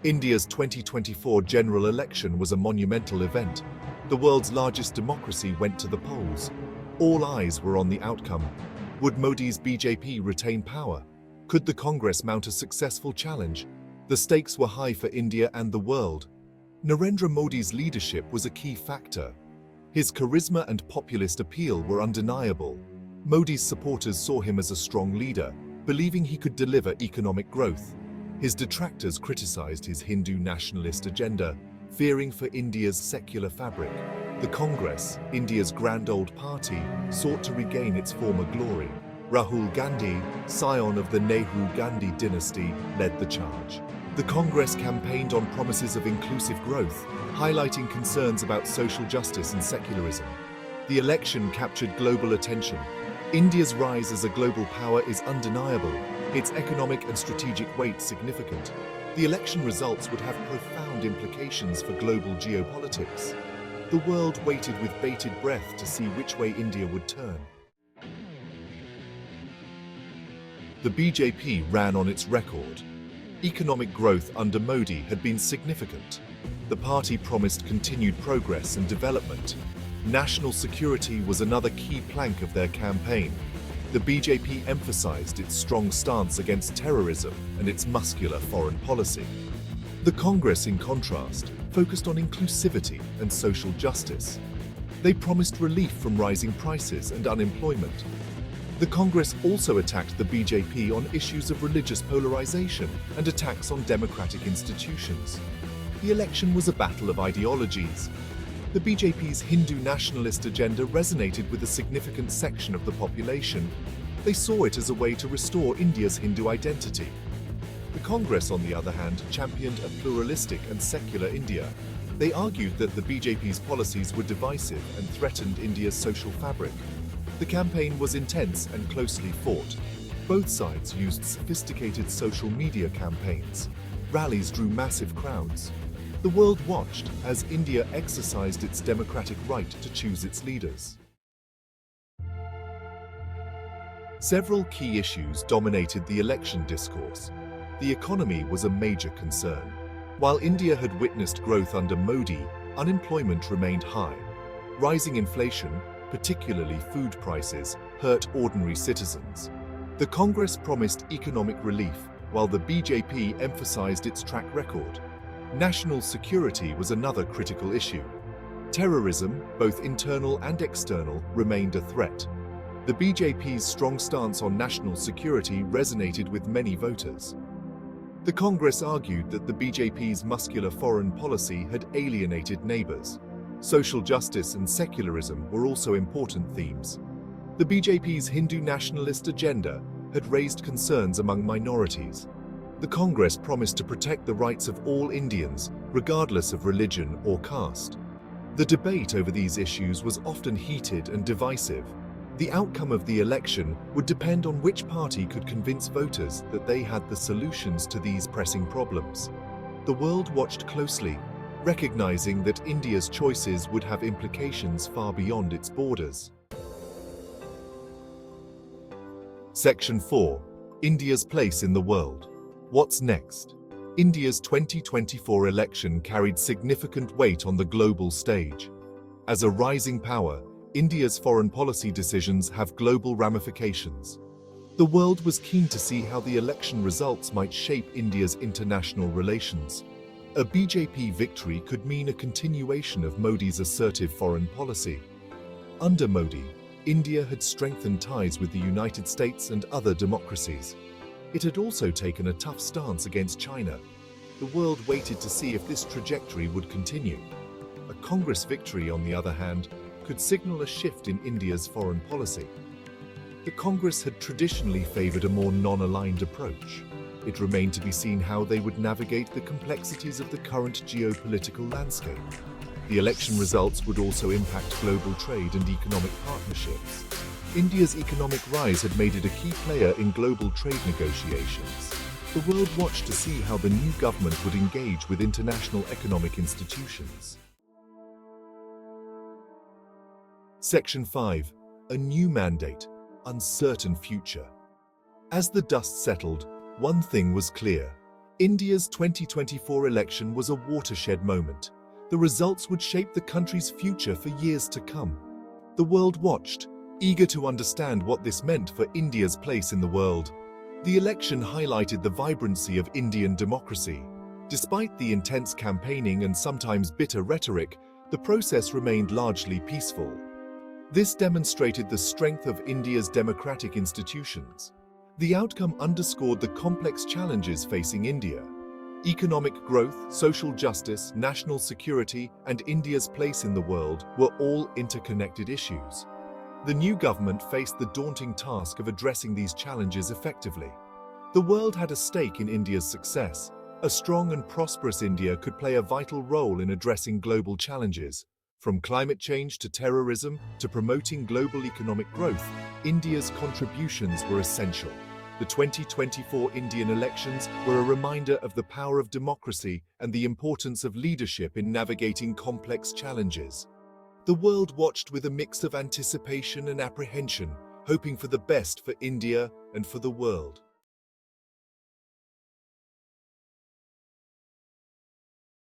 India's 2024 general election was a monumental event. The world's largest democracy went to the polls. All eyes were on the outcome. Would Modi's BJP retain power? Could the Congress mount a successful challenge? The stakes were high for India and the world. Narendra Modi's leadership was a key factor. His charisma and populist appeal were undeniable. Modi's supporters saw him as a strong leader, believing he could deliver economic growth. His detractors criticized his Hindu nationalist agenda, fearing for India's secular fabric. The Congress, India's grand old party, sought to regain its former glory. Rahul Gandhi, scion of the Nehru-Gandhi dynasty, led the charge. The Congress campaigned on promises of inclusive growth, highlighting concerns about social justice and secularism. The election captured global attention. India's rise as a global power is undeniable, its economic and strategic weight significant. The election results would have profound implications for global geopolitics. The world waited with bated breath to see which way India would turn. The BJP ran on its record. Economic growth under Modi had been significant. The party promised continued progress and development. National security was another key plank of their campaign. The BJP emphasized its strong stance against terrorism and its muscular foreign policy. The Congress, in contrast, focused on inclusivity and social justice. They promised relief from rising prices and unemployment. The Congress also attacked the BJP on issues of religious polarization and attacks on democratic institutions. The election was a battle of ideologies. The BJP's Hindu nationalist agenda resonated with a significant section of the population. They saw it as a way to restore India's Hindu identity. The Congress, on the other hand, championed a pluralistic and secular India. They argued that the BJP's policies were divisive and threatened India's social fabric. The campaign was intense and closely fought. Both sides used sophisticated social media campaigns. Rallies drew massive crowds. The world watched as India exercised its democratic right to choose its leaders. Several key issues dominated the election discourse. The economy was a major concern. While India had witnessed growth under Modi, unemployment remained high. Rising inflation, particularly food prices, hurt ordinary citizens. The Congress promised economic relief, while the BJP emphasized its track record. National security was another critical issue. Terrorism, both internal and external, remained a threat. The BJP's strong stance on national security resonated with many voters. The Congress argued that the BJP's muscular foreign policy had alienated neighbors. Social justice and secularism were also important themes. The BJP's Hindu nationalist agenda had raised concerns among minorities. The Congress promised to protect the rights of all Indians, regardless of religion or caste. The debate over these issues was often heated and divisive. The outcome of the election would depend on which party could convince voters that they had the solutions to these pressing problems. The world watched closely, recognizing that India's choices would have implications far beyond its borders. Section 4. India's place in the world. What's next? India's 2024 election carried significant weight on the global stage. As a rising power, India's foreign policy decisions have global ramifications. The world was keen to see how the election results might shape India's international relations. A BJP victory could mean a continuation of Modi's assertive foreign policy. Under Modi, India had strengthened ties with the United States and other democracies. It had also taken a tough stance against China. The world waited to see if this trajectory would continue. A Congress victory, on the other hand, could signal a shift in India's foreign policy. The Congress had traditionally favored a more non-aligned approach. It remained to be seen how they would navigate the complexities of the current geopolitical landscape. The election results would also impact global trade and economic partnerships. India's economic rise had made it a key player in global trade negotiations. The world watched to see how the new government would engage with international economic institutions. Section 5. A new mandate, uncertain future. As the dust settled, one thing was clear. India's 2024 election was a watershed moment. The results would shape the country's future for years to come. The world watched, eager to understand what this meant for India's place in the world. The election highlighted the vibrancy of Indian democracy. Despite the intense campaigning and sometimes bitter rhetoric, the process remained largely peaceful. This demonstrated the strength of India's democratic institutions. The outcome underscored the complex challenges facing India. Economic growth, social justice, national security, and India's place in the world were all interconnected issues. The new government faced the daunting task of addressing these challenges effectively. The world had a stake in India's success. A strong and prosperous India could play a vital role in addressing global challenges. From climate change to terrorism to promoting global economic growth, India's contributions were essential. The 2024 Indian elections were a reminder of the power of democracy and the importance of leadership in navigating complex challenges. The world watched with a mix of anticipation and apprehension, hoping for the best for India and for the world.